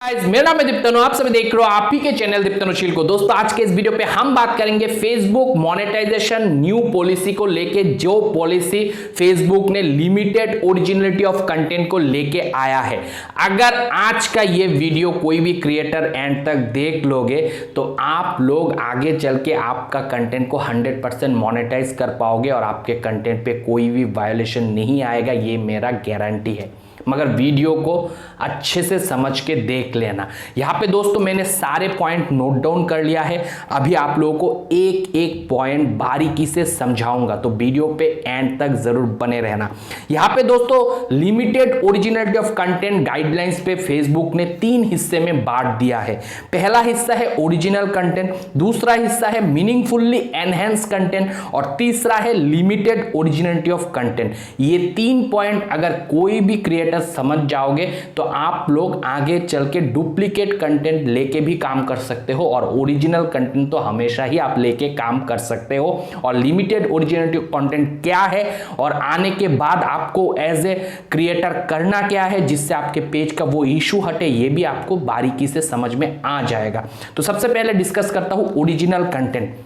Guys, मेरा नाम है दीप्तनु। आप सभी देख रहे हो आप ही के चैनल दीप्तनुशील को। दोस्तों, आज के इस वीडियो पे हम बात करेंगे फेसबुक मोनेटाइजेशन न्यू पॉलिसी को लेके, जो पॉलिसी फेसबुक ने लिमिटेड ओरिजिनलिटी ऑफ कंटेंट को लेके आया है। अगर आज का ये वीडियो कोई भी क्रिएटर एंड तक देख लोगे तो आप लोग आगे चल के आपका कंटेंट को 100% मोनेटाइज कर पाओगे और आपके कंटेंट पे कोई भी वायोलेशन नहीं आएगा, ये मेरा गारंटी है। मगर वीडियो को अच्छे से समझ के देख लेना। यहाँ पे दोस्तों मैंने सारे पॉइंट नोट डाउन कर लिया है। अभी आप लोगों को एक एक पॉइंट बारीकी से समझाऊंगा, तो वीडियो पे एंड तक जरूर बने रहना। यहाँ पे दोस्तों limited originality of content guidelines पे फेसबुक ने 3 हिस्से में बांट दिया है। पहला हिस्सा है ओरिजिनल कंटेंट, दूसरा हिस्सा है मीनिंगफुली एनहेंस कंटेंट और तीसरा है लिमिटेड ओरिजिनलिटी ऑफ कंटेंट। ये 3 पॉइंट अगर कोई भी क्रिएटर समझ जाओगे तो आप लोग आगे चल के डुप्लीकेट कंटेंट लेके भी काम कर सकते हो और ओरिजिनल कंटेंट तो हमेशा ही आप लेके काम कर सकते हो। और लिमिटेड ओरिजिनलिटी कंटेंट क्या है और आने के बाद आपको एज ए क्रिएटर करना क्या है जिससे आपके पेज का वो इशू हटे, ये भी आपको बारीकी से समझ में आ जाएगा। तो सबसे पहले डिस्कस करता हूं ओरिजिनल कंटेंट।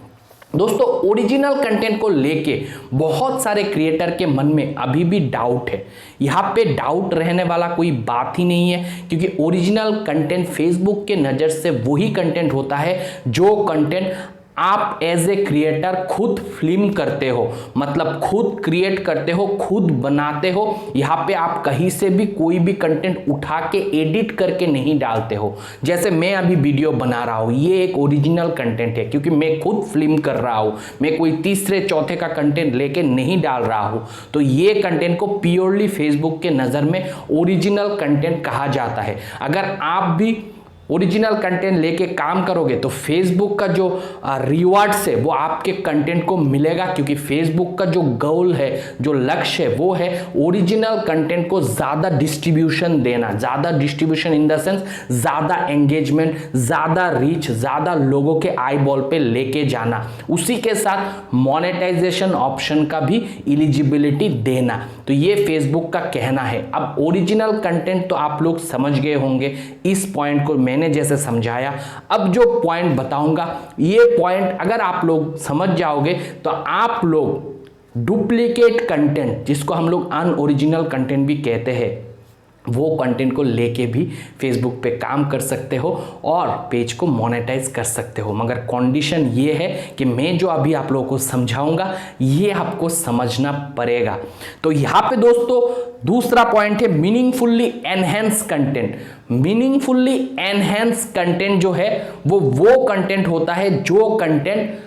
दोस्तों, ओरिजिनल कंटेंट को लेके बहुत सारे क्रिएटर के मन में अभी भी डाउट है। यहाँ पे डाउट रहने वाला कोई बात ही नहीं है, क्योंकि ओरिजिनल कंटेंट फेसबुक के नज़र से वही कंटेंट होता है जो कंटेंट आप एज ए क्रिएटर खुद फिल्म करते हो, मतलब खुद क्रिएट करते हो, खुद बनाते हो। यहाँ पे आप कहीं से भी कोई भी कंटेंट उठा के एडिट करके नहीं डालते हो। जैसे मैं अभी वीडियो बना रहा हूँ, ये एक ओरिजिनल कंटेंट है क्योंकि मैं खुद फिल्म कर रहा हूँ, मैं कोई तीसरे चौथे का कंटेंट लेके नहीं डाल रहा हूँ। तो ये कंटेंट को प्योरली फेसबुक के नज़र में ओरिजिनल कंटेंट कहा जाता है। अगर आप भी ओरिजिनल कंटेंट लेके काम करोगे तो फेसबुक का जो रिवार्ड्स है वो आपके कंटेंट को मिलेगा, क्योंकि फेसबुक का जो गोल है, जो लक्ष्य है, वो है ओरिजिनल कंटेंट को ज़्यादा डिस्ट्रीब्यूशन देना। ज़्यादा डिस्ट्रीब्यूशन इन द सेंस ज़्यादा एंगेजमेंट, ज़्यादा रीच, ज़्यादा लोगों के आई बॉल पे लेके जाना। उसी के साथ मोनेटाइजेशन ऑप्शन का भी एलिजिबिलिटी देना। तो ये फेसबुक का कहना है। अब ओरिजिनल कंटेंट तो आप लोग समझ गए होंगे, इस पॉइंट को मैंने जैसे समझाया। अब जो पॉइंट बताऊंगा, ये पॉइंट अगर आप लोग समझ जाओगे तो आप लोग डुप्लीकेट कंटेंट, जिसको हम लोग अनओरिजिनल कंटेंट भी कहते हैं, वो कंटेंट को लेके भी फेसबुक पे काम कर सकते हो और पेज को मोनेटाइज कर सकते हो। मगर कंडीशन ये है कि मैं जो अभी आप लोगों को समझाऊंगा ये आपको समझना पड़ेगा। तो यहाँ पे दोस्तों दूसरा पॉइंट है meaningfully enhance content. Meaningfully enhance content जो है वो कंटेंट होता है जो कंटेंट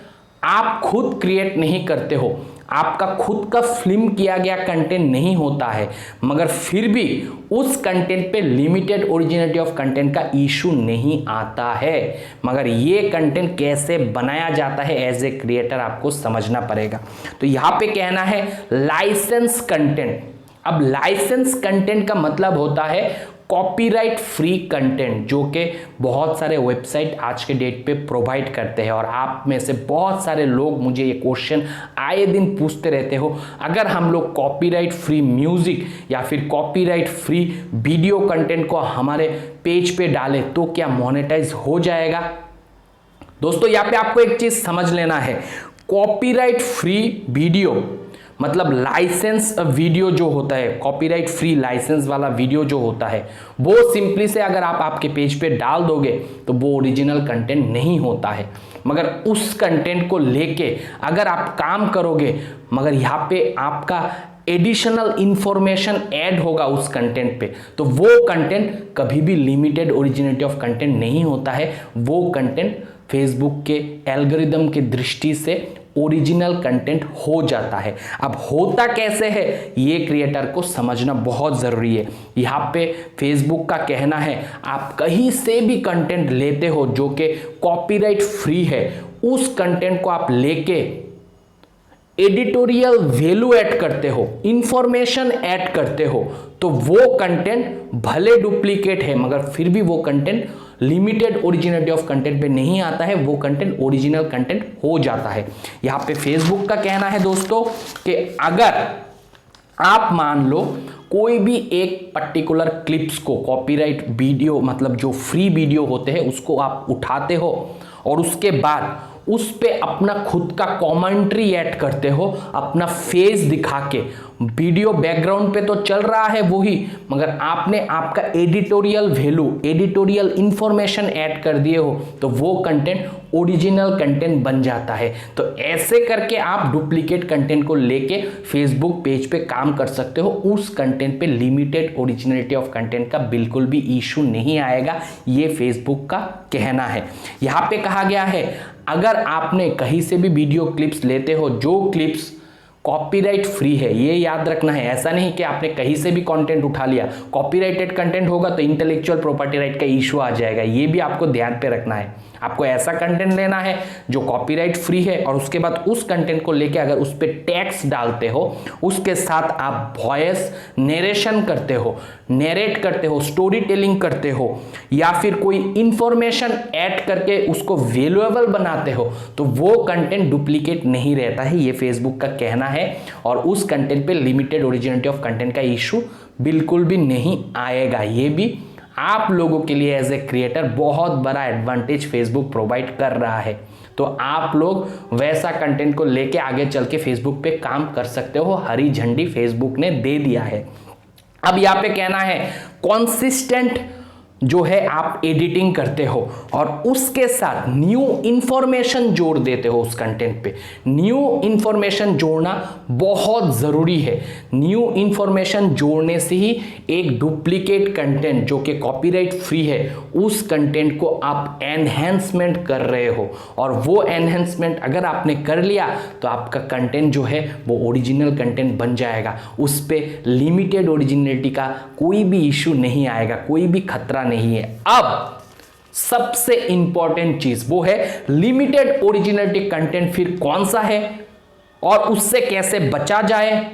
आप खुद क्रिएट नहीं करते हो, आपका खुद का फिल्म किया गया कंटेंट नहीं होता है, मगर फिर भी उस कंटेंट पे लिमिटेड ओरिजिनलिटी ऑफ कंटेंट का इशू नहीं आता है। मगर ये कंटेंट कैसे बनाया जाता है एज ए क्रिएटर आपको समझना पड़ेगा। तो यहाँ पे कहना है लाइसेंस कंटेंट। अब लाइसेंस कंटेंट का मतलब होता है कॉपीराइट फ्री कंटेंट, जो कि बहुत सारे वेबसाइट आज के डेट पे प्रोवाइड करते हैं। और आप में से बहुत सारे लोग मुझे ये क्वेश्चन आए दिन पूछते रहते हो, अगर हम लोग कॉपीराइट फ्री म्यूजिक या फिर कॉपीराइट फ्री वीडियो कंटेंट को हमारे पेज पे डालें तो क्या मोनेटाइज हो जाएगा? दोस्तों, यहाँ पे आपको एक चीज समझ लेना है, कॉपीराइट फ्री वीडियो मतलब लाइसेंस वीडियो जो होता है, कॉपीराइट फ्री लाइसेंस वाला वीडियो जो होता है, वो सिंपली से अगर आप आपके पेज पे डाल दोगे तो वो ओरिजिनल कंटेंट नहीं होता है। मगर उस कंटेंट को लेके अगर आप काम करोगे, मगर यहाँ पे आपका एडिशनल इंफॉर्मेशन ऐड होगा उस कंटेंट पे, तो वो कंटेंट कभी भी लिमिटेड ओरिजिनलिटी ऑफ कंटेंट नहीं होता है। वो कंटेंट फेसबुक के एल्गोरिदम की दृष्टि से ओरिजिनल कंटेंट हो जाता है। अब होता कैसे है ये क्रिएटर को समझना बहुत ज़रूरी है। यहाँ पे फेसबुक का कहना है आप कहीं से भी कंटेंट लेते हो जो कि कॉपीराइट फ्री है, उस कंटेंट को आप लेके एडिटोरियल वैल्यू ऐड करते हो, इंफॉर्मेशन ऐड करते हो, तो वो कंटेंट भले डुप्लीकेट है मगर फिर भी वो content limited originality of content पे नहीं आता है, वो कंटेंट ओरिजिनल कंटेंट हो जाता है। यहाँ पे फेसबुक का कहना है दोस्तों कि अगर आप मान लो कोई भी एक पर्टिकुलर क्लिप्स को, कॉपीराइट वीडियो मतलब जो फ्री वीडियो होते हैं उसको आप उठाते हो और उसके बाद उस पे अपना खुद का कमेंट्री ऐड करते हो, अपना फेस दिखा के। वीडियो बैकग्राउंड पे तो चल रहा है वही, मगर आपने आपका editorial value, editorial information add कर दिए हो, तो वो कंटेंट ओरिजिनल कंटेंट बन जाता है। तो ऐसे करके आप डुप्लीकेट कंटेंट को लेके फेसबुक पेज पे काम कर सकते हो। उस कंटेंट पे लिमिटेड ओरिजिनलिटी ऑफ कंटेंट का बिल्कुल भी इशू नहीं आएगा, ये फेसबुक का कहना है। यहाँ पे कहा गया है अगर आपने कहीं से भी वीडियो क्लिप्स लेते हो जो क्लिप्स कॉपीराइट फ्री है, ये याद रखना है। ऐसा नहीं कि आपने कहीं से भी कंटेंट उठा लिया, कॉपीराइटेड कंटेंट होगा तो इंटेलेक्चुअल प्रॉपर्टी राइट का इशू आ जाएगा, ये भी आपको ध्यान पे रखना है। आपको ऐसा कंटेंट लेना है जो कॉपीराइट फ्री है और उसके बाद उस कंटेंट को लेके अगर उस पे टैक्स डालते हो, उसके साथ आप वॉइस नरेशन करते हो, नरेट करते हो, स्टोरी टेलिंग करते हो या फिर कोई इंफॉर्मेशन ऐड करके उसको वैल्यूएबल बनाते हो, तो वो कंटेंट डुप्लीकेट नहीं रहता है, ये फेसबुक का कहना है। और उस कंटेंट पे लिमिटेड ओरिजिनलिटी ऑफ कंटेंट का इशू बिल्कुल भी नहीं आएगा। ये भी आप लोगों के लिए एज ए क्रिएटर बहुत बड़ा एडवांटेज फेसबुक प्रोवाइड कर रहा है। तो आप लोग वैसा कंटेंट को लेके आगे चल के फेसबुक पे काम कर सकते हो, हरी झंडी फेसबुक ने दे दिया है। अब यहाँ पे कहना है कॉन्सिस्टेंट जो है आप एडिटिंग करते हो और उसके साथ न्यू इंफॉर्मेशन जोड़ देते हो उस कंटेंट पे। न्यू इंफॉर्मेशन जोड़ना बहुत ज़रूरी है। न्यू इंफॉर्मेशन जोड़ने से ही एक डुप्लीकेट कंटेंट जो कि कॉपीराइट फ्री है उस कंटेंट को आप एनहेंसमेंट कर रहे हो, और वो एनहेंसमेंट अगर आपने कर लिया तो आपका कंटेंट जो है वो ओरिजिनल कंटेंट बन जाएगा। उस पर लिमिटेड ओरिजिनलिटी का कोई भी इशू नहीं आएगा, कोई भी खतरा नहीं है। अब सबसे इंपॉर्टेंट चीज वो है लिमिटेड ओरिजिनलिटी कंटेंट फिर कौन सा है और उससे कैसे बचा जाए,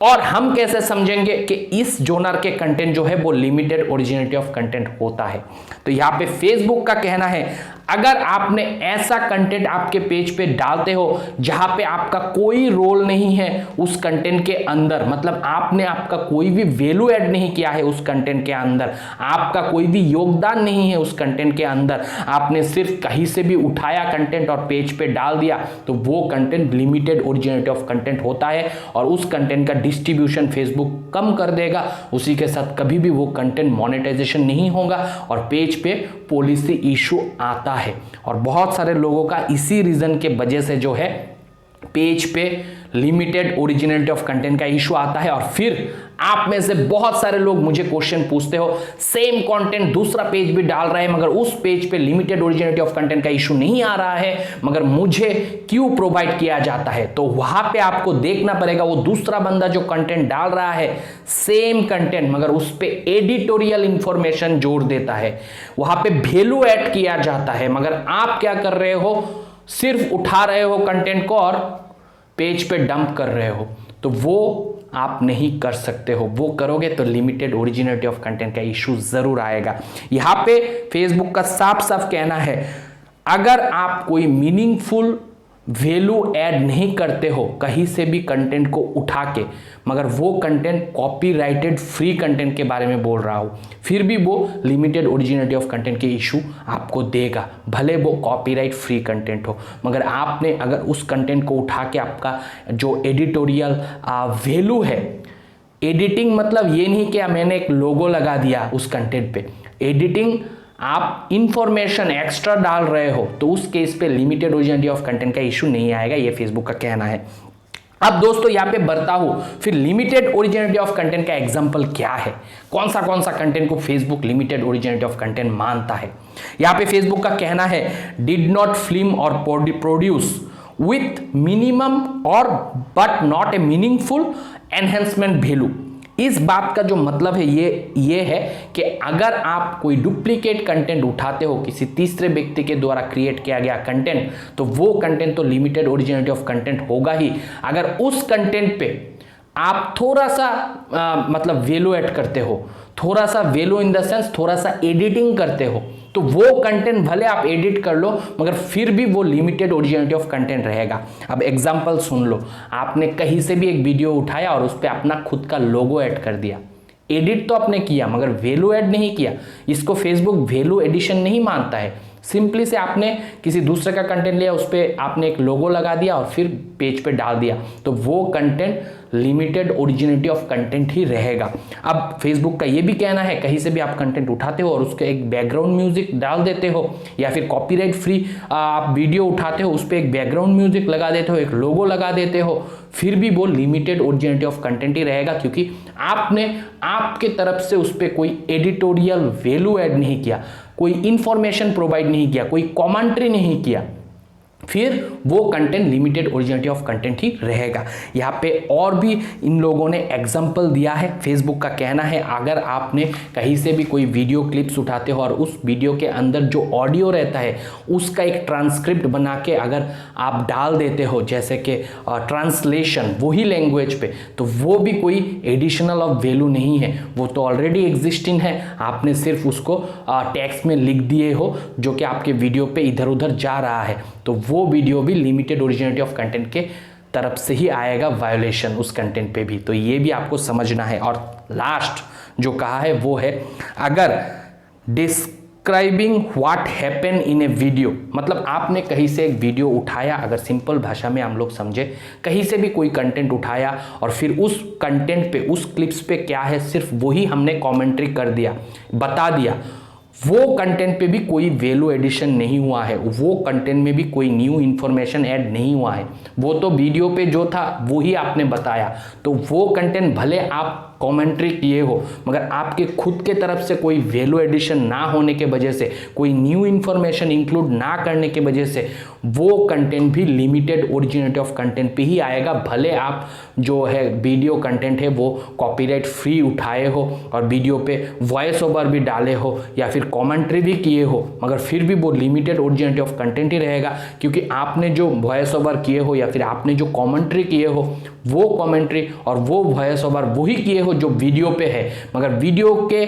और हम कैसे समझेंगे कि इस जोनर के कंटेंट जो है वो लिमिटेड ओरिजिनलिटी ऑफ कंटेंट होता है। तो यहां पे फेसबुक का कहना है अगर आपने ऐसा कंटेंट आपके पेज पे डालते हो जहां पे आपका कोई रोल नहीं है उस कंटेंट के अंदर, मतलब आपने आपका कोई भी वैल्यू ऐड नहीं किया है उस कंटेंट के अंदर, आपका कोई भी योगदान नहीं है उस कंटेंट के अंदर, आपने सिर्फ कहीं से भी उठाया कंटेंट और पेज पे डाल दिया, तो वो content limited originality of content होता है और उस कंटेंट का डिस्ट्रीब्यूशन फेसबुक कम कर देगा। उसी के साथ कभी भी वो कंटेंट मोनेटाइजेशन नहीं होगा और पेज पे पॉलिसी इशू आता है। और बहुत सारे लोगों का इसी रीजन के वजह से जो है पेज पे लिमिटेड ओरिजिनलिटी ऑफ कंटेंट का इशू आता है। और फिर आप में से बहुत सारे लोग मुझे क्वेश्चन पूछते हो सेम कंटेंट दूसरा पेज भी डाल रहे हैं मगर उस पेज पे लिमिटेड ओरिजिनलिटी ऑफ कंटेंट का इशू नहीं आ रहा है, मगर मुझे क्यों प्रोवाइड किया जाता है? तो वहां पे आपको देखना पड़ेगा वो दूसरा बंदा जो कंटेंट डाल रहा है सेम कंटेंट मगर उस पे एडिटोरियल इंफॉर्मेशन जोड़ देता है, वहां पे वैल्यू ऐड किया जाता है, मगर आप क्या कर रहे हो, सिर्फ उठा रहे हो कंटेंट को और पेज पे डंप कर रहे हो, तो वो आप नहीं कर सकते हो। वो करोगे तो लिमिटेड ओरिजिनलिटी ऑफ कंटेंट का इशू जरूर आएगा। यहां पे फेसबुक का साफ साफ कहना है अगर आप कोई मीनिंगफुल वैल्यू ऐड नहीं करते हो कहीं से भी कंटेंट को उठा के, मगर वो कंटेंट कॉपीराइटेड फ्री कंटेंट के बारे में बोल रहा हूँ, फिर भी वो लिमिटेड ओरिजिनलिटी ऑफ कंटेंट के इशू आपको देगा, भले वो कॉपीराइट फ्री कंटेंट हो। मगर आपने अगर उस कंटेंट को उठा के आपका जो एडिटोरियल वैल्यू है, एडिटिंग मतलब ये नहीं कि मैंने एक लोगो लगा दिया उस कंटेंट पे, एडिटिंग आप इंफॉर्मेशन एक्स्ट्रा डाल रहे हो तो उस केस पे लिमिटेड ओरिजिनलिटी ऑफ कंटेंट का इशू नहीं आएगा, ये फेसबुक का कहना है। अब दोस्तों यहाँ पे बढ़ता हूं फिर लिमिटेड ओरिजिनलिटी ऑफ कंटेंट का एग्जांपल क्या है, कौन सा कंटेंट को Facebook limited originality of content मानता है। यहाँ पे फेसबुक का कहना है डिड नॉट फिल्म और प्रोड्यूस विथ मिनिमम और but not a meaningful enhancement value. इस बात का जो मतलब है ये है कि अगर आप कोई डुप्लीकेट कंटेंट उठाते हो किसी तीसरे व्यक्ति के द्वारा क्रिएट किया गया कंटेंट, तो वो कंटेंट तो लिमिटेड ओरिजिनलिटी ऑफ कंटेंट होगा ही। अगर उस कंटेंट पे आप थोड़ा सा मतलब वैल्यू ऐड करते हो थोड़ा सा वैल्यू इन द सेंस थोड़ा सा एडिटिंग करते हो, तो वो कंटेंट भले आप एडिट कर लो मगर फिर भी वो लिमिटेड ओरिजिनलिटी ऑफ कंटेंट रहेगा। अब एग्जांपल सुन लो, आपने कहीं से भी एक वीडियो उठाया और उस पर अपना खुद का लोगो ऐड कर दिया। एडिट तो आपने किया मगर वैल्यू ऐड नहीं किया। इसको फेसबुक वैल्यू एडिशन नहीं मानता है। सिंपली से आपने किसी दूसरे का कंटेंट लिया, उस पर आपने एक लोगो लगा दिया और फिर पेज पे डाल दिया, तो वो कंटेंट लिमिटेड ओरिजिनिटी ऑफ कंटेंट ही रहेगा। अब फेसबुक का ये भी कहना है कहीं से भी आप कंटेंट उठाते हो और उसके एक बैकग्राउंड म्यूजिक डाल देते हो, या फिर कॉपीराइट फ्री आप वीडियो उठाते हो, उस पर एक बैकग्राउंड म्यूजिक लगा देते हो, एक लोगो लगा देते हो, फिर भी वो लिमिटेड ओरिजिनिटी ऑफ कंटेंट ही रहेगा, क्योंकि आपने आपके तरफ से उस पर कोई एडिटोरियल वैल्यू ऐड नहीं किया, कोई इंफॉर्मेशन प्रोवाइड नहीं किया, कोई कमेंट्री नहीं किया, फिर वो कंटेंट लिमिटेड ओरिजिनिटी ऑफ कंटेंट ही रहेगा। यहाँ पे और भी इन लोगों ने एग्जांपल दिया है। फेसबुक का कहना है अगर आपने कहीं से भी कोई वीडियो क्लिप्स उठाते हो और उस वीडियो के अंदर जो ऑडियो रहता है उसका एक ट्रांसक्रिप्ट बना के अगर आप डाल देते हो, जैसे कि ट्रांसलेशन वही लैंग्वेज पे, तो वो भी कोई एडिशनल ऑफ वैल्यू नहीं है, वो तो ऑलरेडी एग्जिस्टिंग है। आपने सिर्फ उसको टेक्स्ट में लिख दिए हो जो कि आपके वीडियो पे इधर उधर जा रहा है, तो वो वीडियो भी लिमिटेड ओरिजिनिटी ऑफ कंटेंट के तरफ से ही आएगा वायोलेशन उस कंटेंट पे भी। तो ये भी आपको समझना है। और लास्ट जो कहा है वो है अगर describing what happen in A video, मतलब आपने कहीं से एक वीडियो उठाया, अगर सिंपल भाषा में हम लोग समझे, कहीं से भी कोई कंटेंट उठाया और फिर उस कंटेंट पे उस क्लिप्स पे क्या है सिर्फ वही हमने कमेंट्री कर दिया, बता दिया, वो कंटेंट पे भी कोई वैल्यू एडिशन नहीं हुआ है, वो कंटेंट में भी कोई न्यू इन्फॉर्मेशन ऐड नहीं हुआ है, वो तो वीडियो पे जो था वो ही आपने बताया। तो वो कंटेंट भले आप कमेंट्री किए हो मगर आपके खुद के तरफ से कोई वैल्यू एडिशन ना होने के वजह से, कोई न्यू इन्फॉर्मेशन इंक्लूड ना करने के वजह से वो कंटेंट भी लिमिटेड ओरिजिनिटी ऑफ कंटेंट पे ही आएगा। भले आप जो है वीडियो कंटेंट है वो कॉपीराइट फ्री उठाए हो और वीडियो पे वॉइस ओवर भी डाले हो या फिर कमेंट्री भी किए हो, मगर फिर भी वो लिमिटेड ओरिजिनिटी ऑफ कंटेंट ही रहेगा, क्योंकि आपने जो वॉइस ओवर किए हो या फिर आपने जो कमेंट्री किए हो वो कमेंट्री और वो वॉइस ओवर वही किए हो जो वीडियो पे है, मगर वीडियो के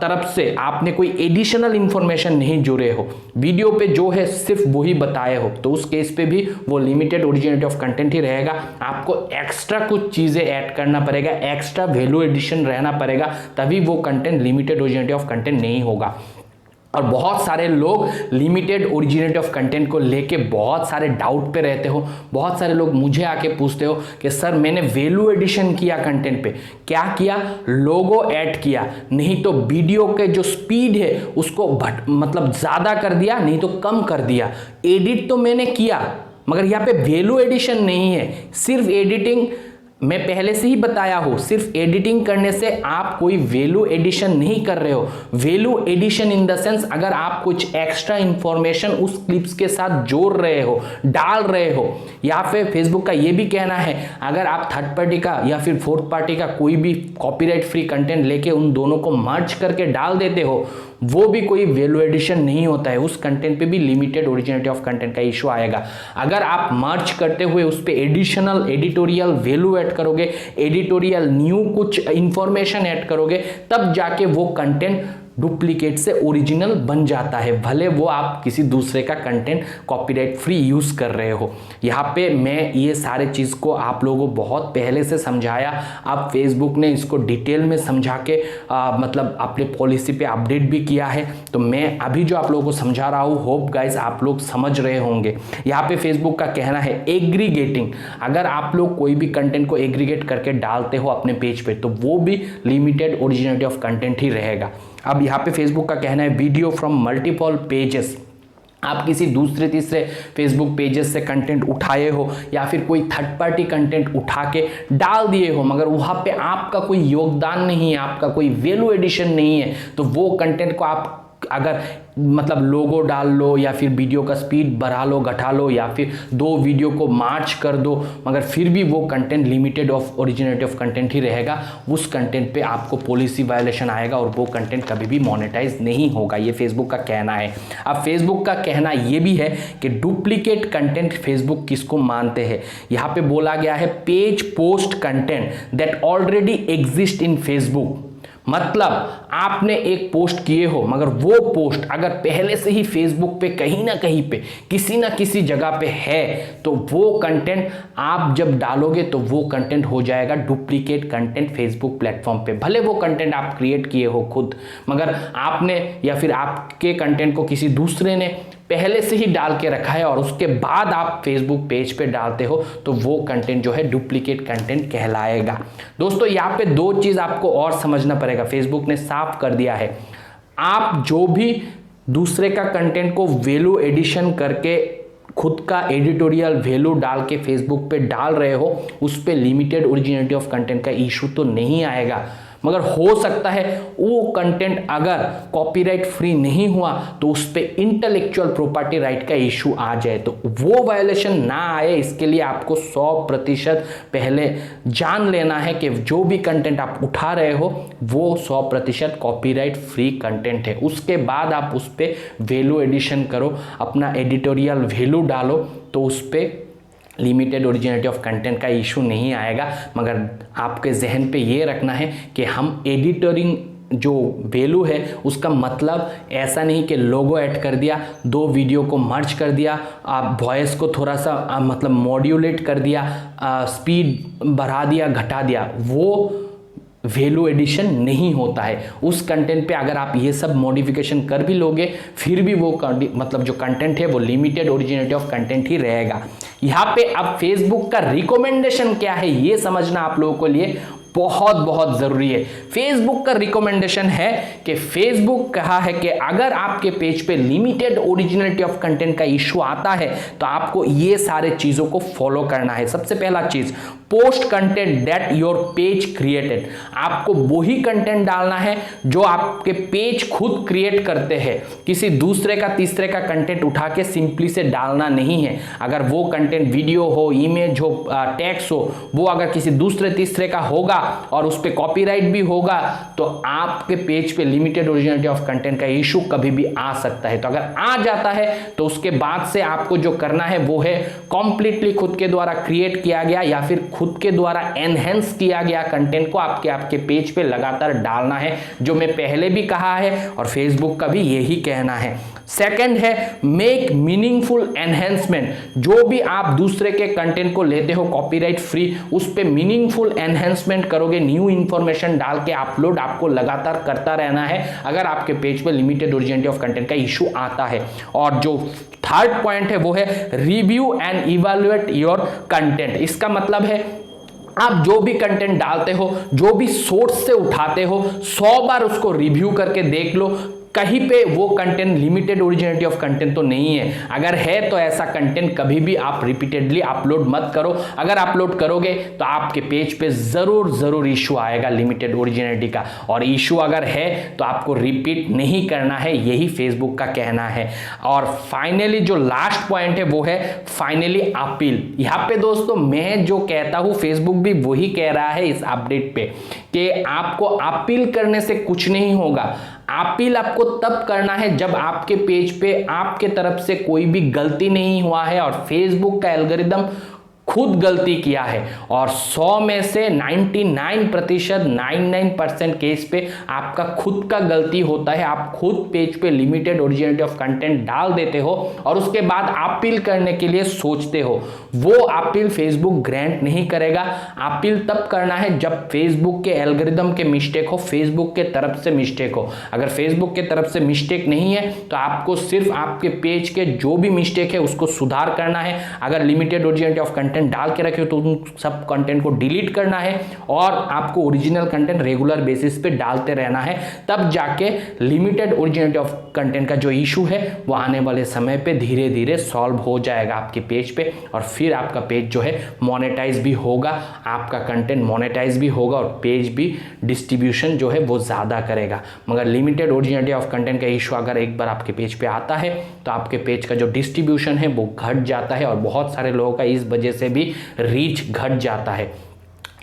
तरफ से आपने कोई एडिशनल इंफॉर्मेशन नहीं जोड़े हो, वीडियो पे जो है सिर्फ वही बताए हो, तो उस केस पे भी वो लिमिटेड ओरिजिनिटी ऑफ कंटेंट ही रहेगा। आपको एक्स्ट्रा कुछ चीजें ऐड करना पड़ेगा, एक्स्ट्रा वैल्यू एडिशन रहना पड़ेगा, तभी वो कंटेंट लिमिटेड ओरिजिनिटी ऑफ कंटेंट नहीं होगा। और बहुत सारे लोग लिमिटेड ओरिजिनिटी ऑफ कंटेंट को लेके बहुत सारे डाउट पे रहते हो। बहुत सारे लोग मुझे आके पूछते हो कि सर मैंने वैल्यू एडिशन किया कंटेंट पे, क्या किया, लोगो ऐड किया, नहीं तो वीडियो के जो स्पीड है उसको मतलब ज़्यादा कर दिया, नहीं तो कम कर दिया, एडिट तो मैंने किया मगर यहाँ पे वैल्यू एडिशन नहीं है, सिर्फ एडिटिंग। मैं पहले से ही बताया हूं, सिर्फ एडिटिंग करने से आप कोई वैल्यू एडिशन नहीं कर रहे हो। Value addition in the sense अगर आप कुछ एक्स्ट्रा इंफॉर्मेशन उस क्लिप्स के साथ जोड़ रहे हो, डाल रहे हो, या फिर फेसबुक का ये भी कहना है अगर आप थर्ड पार्टी का या फिर फोर्थ पार्टी का कोई भी कॉपीराइट फ्री कंटेंट लेके उन दोनों को मर्ज करके डाल देते हो, वो भी कोई वैल्यू एडिशन नहीं होता है, उस कंटेंट पे भी लिमिटेड ओरिजिनिटी ऑफ कंटेंट का इशू आएगा। अगर आप मर्ज करते हुए उस पे एडिशनल एडिटोरियल वैल्यू ऐड करोगे, एडिटोरियल न्यू कुछ इंफॉर्मेशन ऐड करोगे, तब जाके वो कंटेंट डुप्लीकेट से ओरिजिनल बन जाता है, भले वो आप किसी दूसरे का कंटेंट कॉपीराइट फ्री यूज कर रहे हो। यहाँ पे मैं ये सारे चीज़ को आप लोगों को बहुत पहले से समझाया, अब फेसबुक ने इसको डिटेल में समझा के मतलब अपने पॉलिसी पे अपडेट भी किया है, तो मैं अभी जो आप लोगों को समझा रहा हूँ, होप गाइस आप लोग समझ रहे होंगे। यहाँ पे फेसबुक का कहना है एग्रीगेटिंग, अगर आप लोग कोई भी कंटेंट को एग्रीगेट करके डालते हो अपने पेज पे, तो वो भी लिमिटेड ओरिजिनिटी ऑफ कंटेंट ही रहेगा। अब यहाँ पे फेसबुक का कहना है वीडियो फ्रॉम मल्टीपल पेजेस, आप किसी दूसरे तीसरे फेसबुक पेजेस से कंटेंट उठाए हो या फिर कोई थर्ड पार्टी कंटेंट उठा के डाल दिए हो, मगर वहाँ पे आपका कोई योगदान नहीं है, आपका कोई वैल्यू एडिशन नहीं है, तो वो कंटेंट को आप अगर मतलब लोगो डाल लो या फिर वीडियो का स्पीड बढ़ा लो घटा लो या फिर दो वीडियो को मार्च कर दो, मगर फिर भी वो content limited of originality of content ही रहेगा। उस कंटेंट पे आपको पॉलिसी वायलेशन आएगा और वो कंटेंट कभी भी मोनेटाइज नहीं होगा, ये फेसबुक का कहना है। अब फेसबुक का कहना ये भी है कि डुप्लीकेट कंटेंट फेसबुक किसको मानते हैं, यहाँ पे बोला गया है page post content that already exist in Facebook, मतलब आपने एक पोस्ट किए हो, मगर वो पोस्ट अगर पहले से ही फेसबुक पे कहीं ना कहीं पे किसी ना किसी जगह पे है, तो वो कंटेंट आप जब डालोगे तो वो कंटेंट हो जाएगा डुप्लीकेट कंटेंट फेसबुक प्लेटफॉर्म पे। भले वो कंटेंट आप क्रिएट किए हो खुद, मगर आपने या फिर आपके कंटेंट को किसी दूसरे ने पहले से ही डाल के रखा है और उसके बाद आप फेसबुक पेज पे डालते हो, तो वो कंटेंट जो है डुप्लीकेट कंटेंट कहलाएगा। दोस्तों यहाँ पे दो चीज आपको और समझना पड़ेगा, फेसबुक ने साफ कर दिया है, आप जो भी दूसरे का कंटेंट को वैल्यू एडिशन करके खुद का एडिटोरियल वैल्यू डाल के फेसबुक पे डाल रहे हो, उस पे लिमिटेड ओरिजिनलिटी ऑफ कंटेंट का इशू तो नहीं आएगा, मगर हो सकता है वो कंटेंट अगर कॉपीराइट फ्री नहीं हुआ तो उस पे इंटेलेक्चुअल प्रॉपर्टी राइट का इशू आ जाए, तो वो वायलेशन ना आए इसके लिए आपको 100% पहले जान लेना है कि जो भी कंटेंट आप उठा रहे हो वो 100% कॉपीराइट फ्री कंटेंट है। उसके बाद आप उस पे वैल्यू एडिशन करो, अपना एडिटोरियल वैल्यू डालो, तो उस पे लिमिटेड ओरिजिनलिटी ऑफ कंटेंट का इशू नहीं आएगा। मगर आपके जहन पे ये रखना है कि हम एडिटरिंग जो वैल्यू है उसका मतलब ऐसा नहीं कि लोगो ऐड कर दिया, दो वीडियो को मर्ज कर दिया, आप वॉइस को थोड़ा सा मतलब मॉड्यूलेट कर दिया, स्पीड बढ़ा दिया घटा दिया, वो वैल्यू एडिशन नहीं होता है। उस कंटेंट पे अगर आप ये सब मॉडिफिकेशन कर भी लोगे फिर भी वो मतलब जो कंटेंट है वो लिमिटेड ओरिजिनलिटी ऑफ कंटेंट ही रहेगा। यहाँ पे अब फेसबुक का रिकमेंडेशन क्या है ये समझना आप लोगों के लिए बहुत बहुत जरूरी है। फेसबुक का रिकमेंडेशन है कि फेसबुक कहा है कि अगर आपके पेज पे लिमिटेड ओरिजिनलिटी ऑफ कंटेंट का इशू आता है तो आपको ये सारे चीजों को फॉलो करना है। सबसे पहला चीज, post content that your page created, आपको वही कंटेंट डालना है जो आपके पेज खुद क्रिएट करते हैं, किसी दूसरे का तीसरे का कंटेंट उठा के सिंपली से डालना नहीं है। अगर वो कंटेंट वीडियो हो, इमेज हो, टेक्स्ट हो, वो अगर किसी दूसरे तीसरे का होगा और उस पे कॉपीराइट भी होगा तो आपके पेज पे लिमिटेड ओरिजिनलिटी ऑफ कंटेंट का इशू कभी भी आ सकता है। तो अगर आ जाता है तो उसके बाद से आपको जो करना है वो है कंप्लीटली खुद के द्वारा क्रिएट किया गया या फिर खुद के द्वारा एनहेंस किया गया कंटेंट को आपके पेज पे लगातार डालना है, जो मैं पहले भी कहा है और फेसबुक का भी यही कहना है। सेकंड है मेक मीनिंगफुल एनहेंसमेंट, जो भी आप दूसरे के कंटेंट को लेते हो कॉपीराइट फ्री, उस पे मीनिंगफुल एनहेंसमेंट करोगे, न्यू इंफॉर्मेशन डाल के अपलोड आपको लगातार करता रहना है अगर आपके पेज पे लिमिटेड ओरिजिनलिटी ऑफ कंटेंट का इशू आता है। और जो थर्ड पॉइंट है वो है review and evaluate your content. इसका मतलब है आप जो भी कंटेंट डालते हो, जो भी सोर्स से उठाते हो, 100 बार उसको रिव्यू करके देख लो, कहीं पे वो content limited originality of content तो नहीं है। अगर है तो ऐसा कंटेंट कभी भी आप रिपीटेडली अपलोड मत करो। अगर अपलोड करोगे तो आपके पेज पे जरूर इशू आएगा लिमिटेड ओरिजिनलिटी का, और इशू अगर है तो आपको रिपीट नहीं करना है, यही फेसबुक का कहना है। और फाइनली जो लास्ट पॉइंट है वो है फाइनली अपील। यहाँ पे दोस्तों मैं जो कहता हूँ फेसबुक भी वही कह रहा है इस अपडेट पे कि आपको अपील करने से कुछ नहीं होगा। अपील आपको तब करना है जब आपके पेज पे आपके तरफ से कोई भी गलती नहीं हुआ है और फेसबुक का एल्गोरिदम खुद गलती किया है, और 100 में से 99% केस पे आपका खुद का गलती होता है। आप खुद पेज पे लिमिटेड ओरिजिनलिटी ऑफ कंटेंट डाल देते हो और उसके बाद अपील करने के लिए सोचते हो, वो अपील फेसबुक ग्रांट नहीं करेगा। अपील तब करना है जब फेसबुक के एल्गोरिदम के मिस्टेक हो, फेसबुक के तरफ से मिस्टेक हो। अगर फेसबुक के तरफ से मिस्टेक नहीं है तो आपको सिर्फ आपके पेज के जो भी मिस्टेक है उसको सुधार करना है। अगर लिमिटेड ओरिजिनलिटी ऑफ कंटेंट डाल के रखे हो तो उन सब कंटेंट को डिलीट करना है और आपको ओरिजिनल कंटेंट रेगुलर बेसिस पे डालते रहना है, तब जाके लिमिटेड ओरिजिनलिटी ऑफ कंटेंट का जो इशू है वो आने वाले समय पे धीरे धीरे सॉल्व हो जाएगा आपके पेज पे, और फिर आपका पेज जो है मोनेटाइज भी होगा, आपका कंटेंट मोनेटाइज भी होगा और पेज भी डिस्ट्रीब्यूशन जो है वो ज़्यादा करेगा। मगर लिमिटेड ओरिजिनलिटी ऑफ कंटेंट का इशू अगर एक बार आपके पेज पे आता है तो आपके पेज का जो डिस्ट्रीब्यूशन है वो घट जाता है और बहुत सारे लोगों का इस वजह से भी रीच घट जाता है।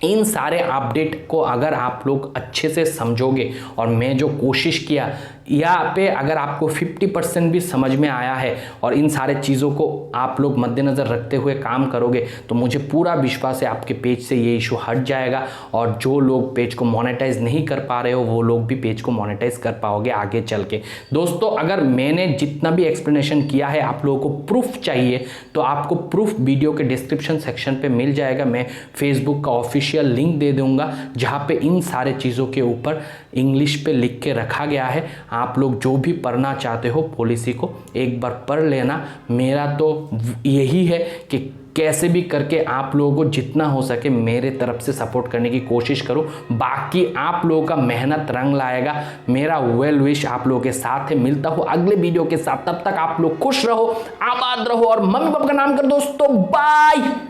इन सारे अपडेट को अगर आप लोग अच्छे से समझोगे और मैं जो कोशिश किया यहाँ पे अगर आपको 50% भी समझ में आया है और इन सारे चीज़ों को आप लोग मद्देनज़र रखते हुए काम करोगे तो मुझे पूरा विश्वास है आपके पेज से ये इशू हट जाएगा और जो लोग पेज को मोनेटाइज नहीं कर पा रहे हो वो लोग भी पेज को मोनेटाइज कर पाओगे आगे चल के। दोस्तों अगर मैंने जितना भी एक्सप्लेनेशन किया है आप लोगों को प्रूफ चाहिए तो आपको प्रूफ वीडियो के डिस्क्रिप्शन सेक्शन पे मिल जाएगा। मैं फेसबुक का ऑफिशियल लिंक दे दूंगा जहाँ पे इन सारे चीज़ों के ऊपर इंग्लिश पे लिख के रखा गया है। आप लोग जो भी पढ़ना चाहते हो पॉलिसी को एक बार पढ़ लेना। मेरा तो यही है कि कैसे भी करके आप लोगों को जितना हो सके मेरे तरफ से सपोर्ट करने की कोशिश करूं। बाकी आप लोगों का मेहनत रंग लाएगा। मेरा वेल विश आप लोगों के साथ है। मिलता हूं अगले वीडियो के साथ, तब तक आप लोग खुश रहो, आबाद रहो और मम्मी पापा का नाम कर दोस्तों। बाय।